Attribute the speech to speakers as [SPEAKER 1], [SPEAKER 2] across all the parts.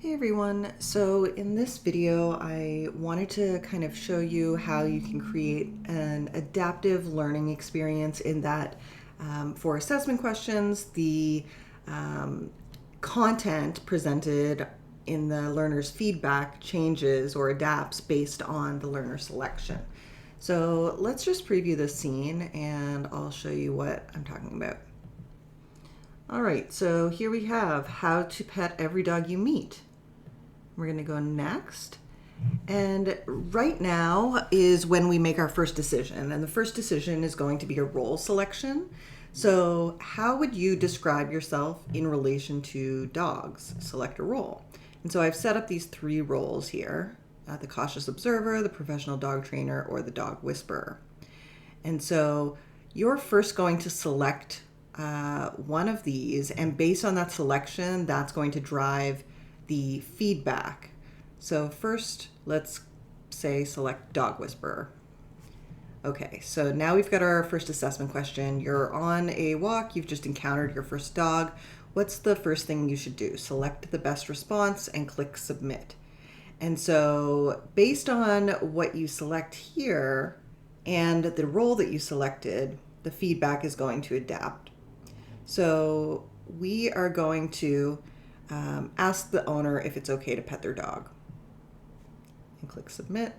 [SPEAKER 1] Hey everyone, so in this video I wanted to kind of show you how you can create an adaptive learning experience in that for assessment questions, the content presented in the learner's feedback changes or adapts based on the learner selection. So let's just preview this scene and I'll show you what I'm talking about. All right, so here we have how to pet every dog you meet. We're going to go next. And right now is when we make our first decision. And the first decision is going to be a role selection. So how would you describe yourself in relation to dogs? Select a role. And so I've set up these three roles here, the cautious observer, the professional dog trainer, or the dog whisperer. And so you're first going to select one of these, and based on that selection, that's going to drive the feedback. So first, let's say select dog whisperer. Okay, so now we've got our first assessment question. You're on a walk, you've just encountered your first dog. What's the first thing you should do? Select the best response and click submit. And so based on what you select here and the role that you selected, the feedback is going to adapt. So we are going to ask the owner if it's okay to pet their dog. And click submit.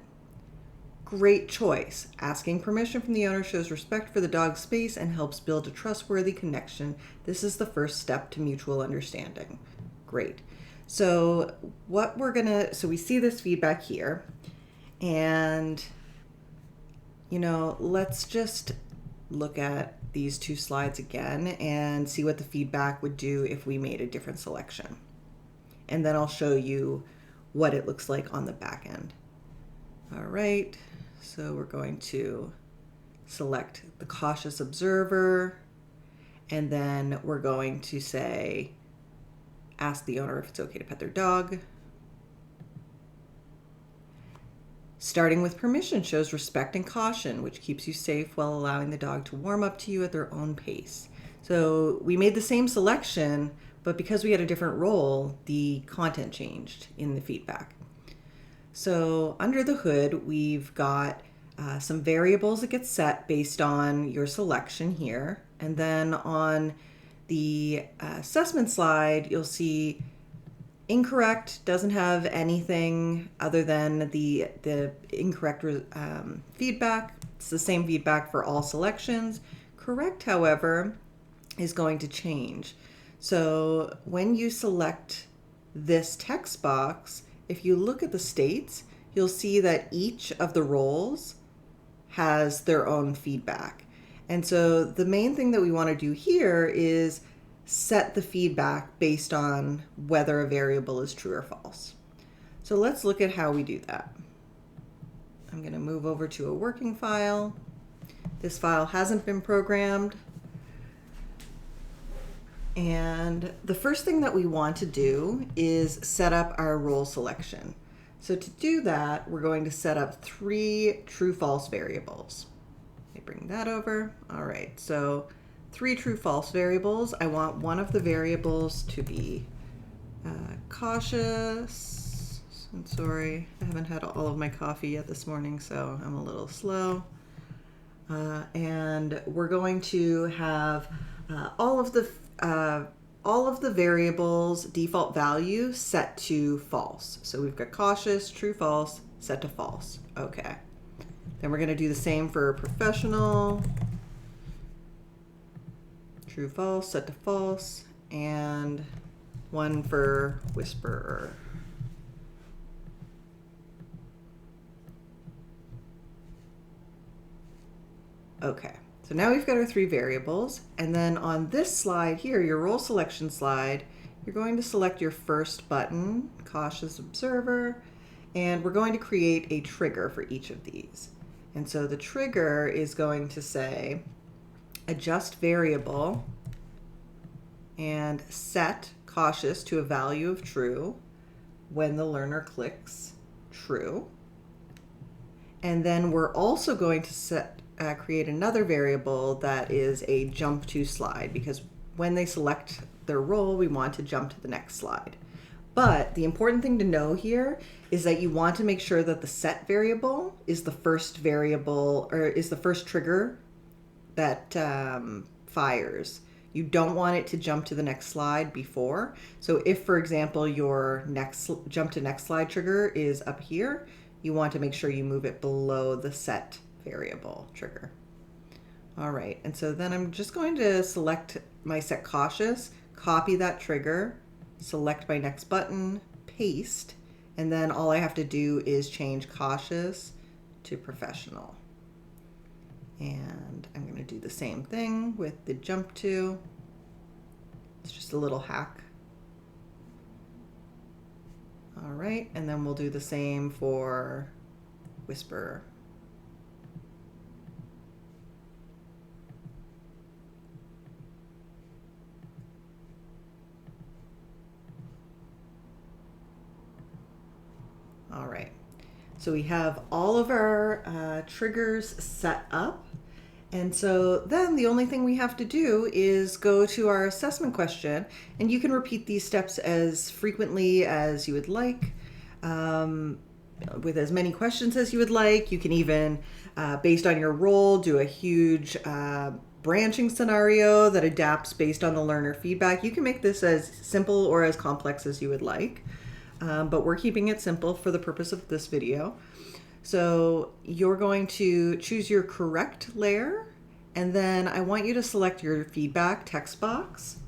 [SPEAKER 1] Great choice. Asking permission from the owner shows respect for the dog's space and helps build a trustworthy connection. This is the first step to mutual understanding. Great. So we see this feedback here, and let's just look at these two slides again and see what the feedback would do if we made a different selection. And then I'll show you what it looks like on the back end. All right, so we're going to select the cautious observer, and then we're going to say, ask the owner if it's okay to pet their dog. Starting with permission shows respect and caution, which keeps you safe while allowing the dog to warm up to you at their own pace. So we made the same selection, but because we had a different role, the content changed in the feedback. So under the hood, we've got some variables that get set based on your selection here. And then on the assessment slide, you'll see incorrect doesn't have anything other than the incorrect feedback. It's the same feedback for all selections. Correct, however, is going to change. So when you select this text box, if you look at the states, you'll see that each of the roles has their own feedback. And so the main thing that we want to do here is set the feedback based on whether a variable is true or false. So let's look at how we do that. I'm going to move over to a working file. This file hasn't been programmed. And the first thing that we want to do is set up our role selection. So to do that, we're going to set up three true-false variables. Let me bring that over. All right, so three true-false variables. I want one of the variables to be cautious. I'm sorry, I haven't had all of my coffee yet this morning, so I'm a little slow. And we're going to have all of the variables default value set to false. So we've got cautious, true, false, set to false. Okay. Then we're going to do the same for professional, true, false, set to false, and one for whisperer. Okay. So now we've got our three variables, and then on this slide here, your role selection slide, you're going to select your first button, cautious observer, and we're going to create a trigger for each of these. And so the trigger is going to say adjust variable and set cautious to a value of true when the learner clicks true. And then we're also going to create another variable that is a jump to slide, because when they select their role, we want to jump to the next slide. But the important thing to know here is that you want to make sure that the set variable is the first variable or is the first trigger that fires. You don't want it to jump to the next slide before. So if, for example, your next jump to next slide trigger is up here, you want to make sure you move it below the set variable trigger. All right, and so then I'm just going to select my set cautious, copy that trigger, select my next button, paste, and then all I have to do is change cautious to professional. And I'm going to do the same thing with the jump to. It's just a little hack. All right, and then we'll do the same for whisper. All right, so we have all of our triggers set up. And so then the only thing we have to do is go to our assessment question, and you can repeat these steps as frequently as you would like, with as many questions as you would like. You can even, based on your role, do a huge branching scenario that adapts based on the learner feedback. You can make this as simple or as complex as you would like, but we're keeping it simple for the purpose of this video. So you're going to choose your correct layer, and then I want you to select your feedback text box.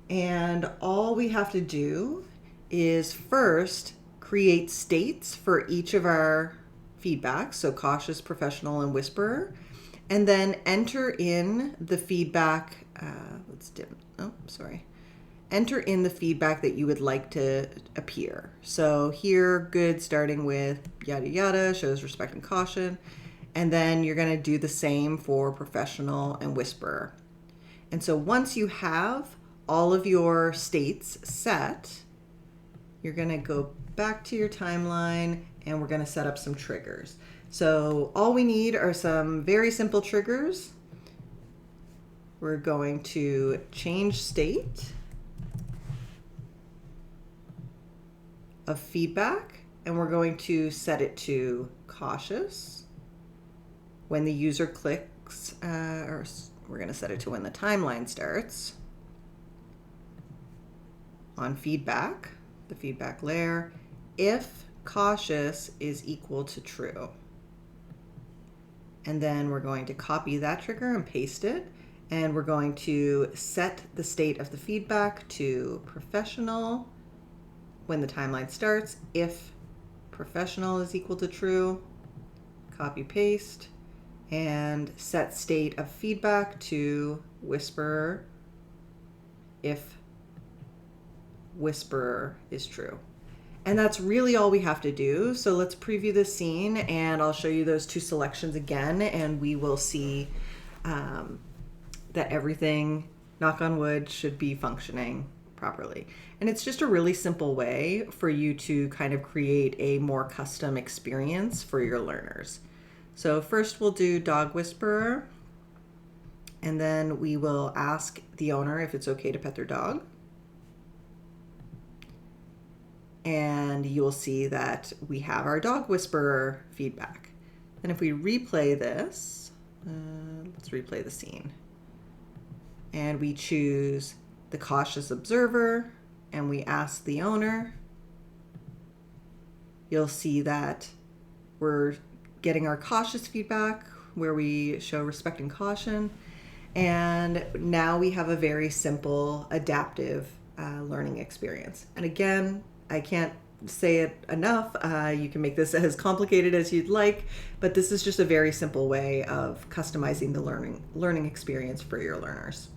[SPEAKER 1] And all we have to do is first create states for each of our feedbacks, so cautious, professional, and whisperer, and then enter in the feedback. Enter in the feedback that you would like to appear. So here, good, starting with yada yada, shows respect and caution. And then you're going to do the same for professional and whisperer. And so once you have all of your states set, you're going to go back to your timeline and we're going to set up some triggers. So all we need are some very simple triggers. We're going to change state of feedback, and we're going to set it to cautious when the user clicks, or we're going to set it to when the timeline starts. On feedback, the feedback layer, if cautious is equal to true. And then we're going to copy that trigger and paste it, and we're going to set the state of the feedback to professional when the timeline starts, if professional is equal to true, copy paste, and set state of feedback to whisperer if whisperer is true. And that's really all we have to do. So let's preview this scene and I'll show you those two selections again, and we will see that everything, knock on wood, should be functioning properly. And it's just a really simple way for you to kind of create a more custom experience for your learners. So first we'll do dog whisperer, and then we will ask the owner if it's okay to pet their dog. And you'll see that we have our dog whisperer feedback. And if we replay this, let's replay the scene. And we choose the cautious observer, and we ask the owner, you'll see that we're getting our cautious feedback where we show respect and caution. And now we have a very simple adaptive learning experience. And again, I can't say it enough. You can make this as complicated as you'd like, but this is just a very simple way of customizing the learning experience for your learners.